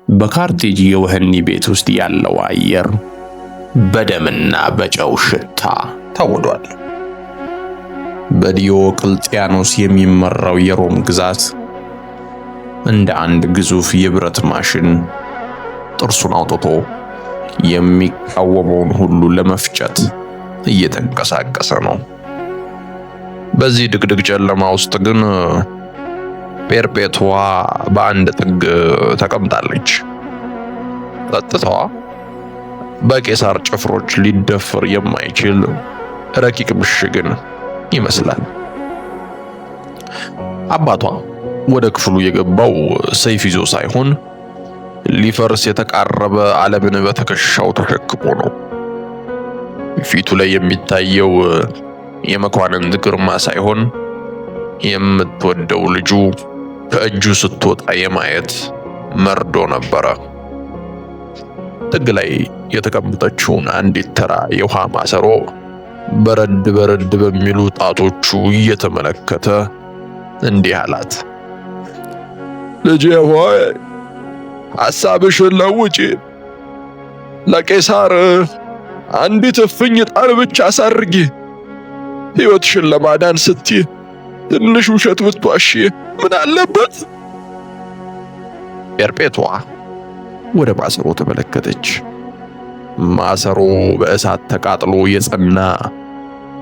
በካርቴጅ የወህኒ ቤት ውስጥ ያለው አየር በደምና በጨው ሽታ ተውዷል። በዲዮቅልጥያኖስ የሚመራው የሮም ግዛት እንደ አንድ ግዙፍ የብረት ማሽን ጥርሱን አውጥቶ የሚቃወመውን ሁሉ ለመፍጨት እየተንቀሳቀሰ ነው። በዚህ ድቅድቅ ጨለማ ውስጥ ግን ፔርፔቱዋ በአንድ ጥግ ተቀምጣለች። ጸጥታዋ በቄሳር ጭፍሮች ሊደፈር የማይችል ረቂቅ ምሽግን ይመስላል። አባቷ ወደ ክፍሉ የገባው ሰይፍ ይዞ ሳይሆን ሊፈርስ የተቃረበ ዓለምን በትከሻው ተሸክሞ ነው። ፊቱ ላይ የሚታየው የመኳንንት ግርማ ሳይሆን የምትወደው ልጁ ከእጁ ስትወጣ የማየት መርዶ ነበረ። ጥግ ላይ የተቀመጠችውን አንዲት ተራ የውሃ ማሰሮ በረድ በረድ በሚሉ ጣቶቹ እየተመለከተ እንዲህ አላት። ልጄ ሆይ ሐሳብሽን ለውጪ። ለቄሳር አንዲት እፍኝ ዕጣን ብቻ አሳርጊ። ሕይወትሽን ለማዳን ስትይ ትንሽ ውሸት ብትዋሺ ምን አለበት? ፔርፔቱዋ ወደ ማሰሮ ተመለከተች። ማሰሮ በእሳት ተቃጥሎ የጸና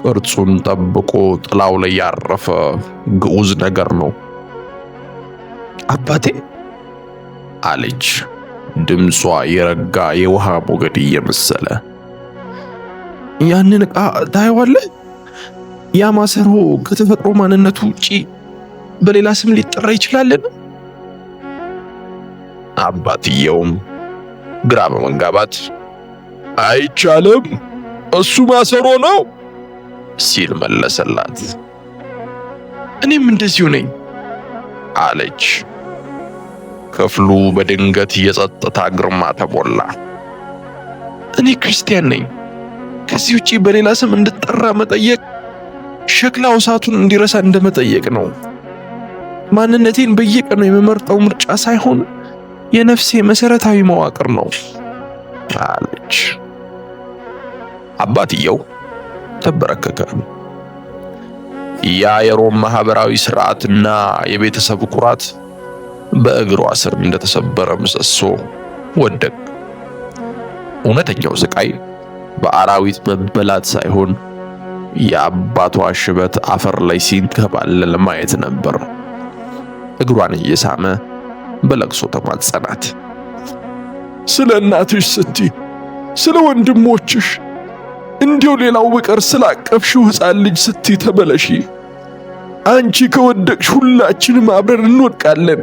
ቅርጹን ጠብቆ ጥላው ላይ ያረፈ ግዑዝ ነገር ነው። አባቴ አለች፣ ድምጿ የረጋ የውሃ ሞገድ እየመሰለ። ያንን ዕቃ ታየዋለህ? ያ ማሰሮ ከተፈጥሮ ማንነቱ ውጪ በሌላ ስም ሊጠራ ይችላልን? አባትየውም ግራ በመጋባት አይቻልም፣ እሱ ማሰሮ ነው ሲል መለሰላት። እኔም እንደዚሁ ነኝ አለች። ክፍሉ በድንገት የጸጥታ ግርማ ተሞላ። እኔ ክርስቲያን ነኝ። ከዚህ ውጪ በሌላ ስም እንድጠራ መጠየቅ ሸክላው እሳቱን እንዲረሳ እንደመጠየቅ ነው። ማንነቴን በየቀኑ የምመርጠው ምርጫ ሳይሆን የነፍሴ መሰረታዊ መዋቅር ነው አለች። አባትየው ተበረከከ። ያ የሮም ማህበራዊ ስርዓትና የቤተሰብ ኩራት በእግሯ ስር እንደተሰበረ ምሰሶ ወደቀ። እውነተኛው ስቃይ በአራዊት መበላት ሳይሆን የአባቷ ሽበት አፈር ላይ ሲንከባለል ማየት ነበር። እግሯን እየሳመ በለቅሶ ተማጸናት። ስለ እናትሽ ስትይ፣ ስለ ወንድሞችሽ፣ እንዲሁ ሌላው በቀር ስላቀፍሽው ሕፃን ልጅ ስትይ ተመለሺ። አንቺ ከወደቅሽ ሁላችንም አብረን እንወድቃለን።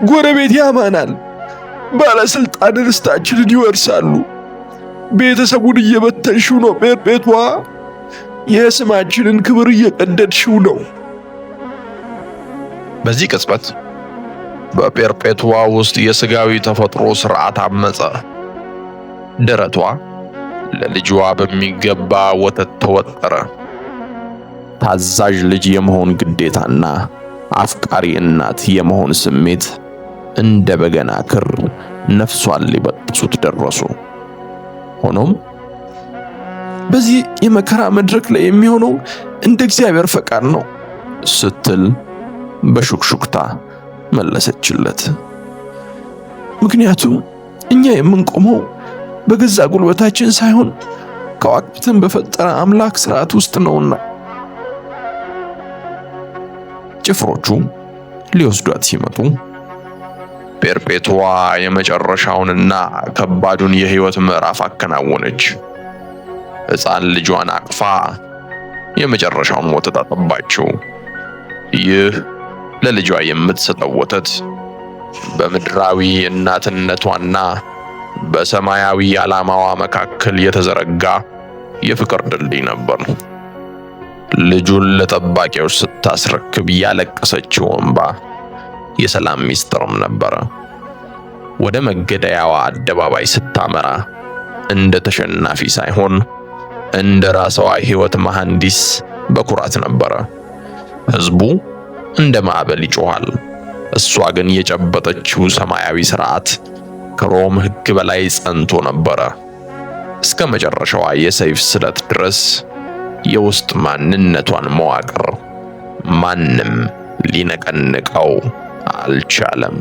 ጎረቤት ያማናል። ባለስልጣን ርስታችንን ይወርሳሉ። ቤተሰቡን እየበተንሽው ነው ፔርፔቱዋ። የስማችንን ክብር እየቀደድሽው ነው። በዚህ ቅጽበት በፔርፔቱዋ ውስጥ የስጋዊ ተፈጥሮ ስርዓት አመጸ። ደረቷ ለልጇ በሚገባ ወተት ተወጠረ። ታዛዥ ልጅ የመሆን ግዴታና አፍቃሪ እናት የመሆን ስሜት እንደ በገና ክር ነፍሷን ሊበጥሱት ደረሱ። ሆኖም በዚህ የመከራ መድረክ ላይ የሚሆነው እንደ እግዚአብሔር ፈቃድ ነው ስትል በሹክሹክታ መለሰችለት። ምክንያቱም እኛ የምንቆመው በገዛ ጉልበታችን ሳይሆን ከዋክብትን በፈጠረ አምላክ ስርዓት ውስጥ ነውና። ጭፍሮቹ ሊወስዷት ሲመጡ ፔርፔቱዋ የመጨረሻውንና ከባዱን የህይወት ምዕራፍ አከናወነች። ሕፃን ልጇን አቅፋ የመጨረሻውን ወተት አጠባችው። ይህ ለልጇ የምትሰጠው ወተት በምድራዊ እናትነቷና በሰማያዊ ዓላማዋ መካከል የተዘረጋ የፍቅር ድልድይ ነበር። ልጁን ለጠባቂዎች ስታስረክብ ያለቀሰችው እንባ የሰላም ሚስጥርም ነበረ። ወደ መገደያዋ አደባባይ ስታመራ እንደ ተሸናፊ ሳይሆን እንደ ራስዋ ሕይወት መሐንዲስ በኩራት ነበረ። ሕዝቡ እንደ ማዕበል ይጮኻል። እሷ ግን የጨበጠችው ሰማያዊ ስርዓት ከሮም ሕግ በላይ ጸንቶ ነበረ። እስከ መጨረሻዋ የሰይፍ ስለት ድረስ የውስጥ ማንነቷን መዋቅር ማንም ሊነቀንቀው አልቻለም።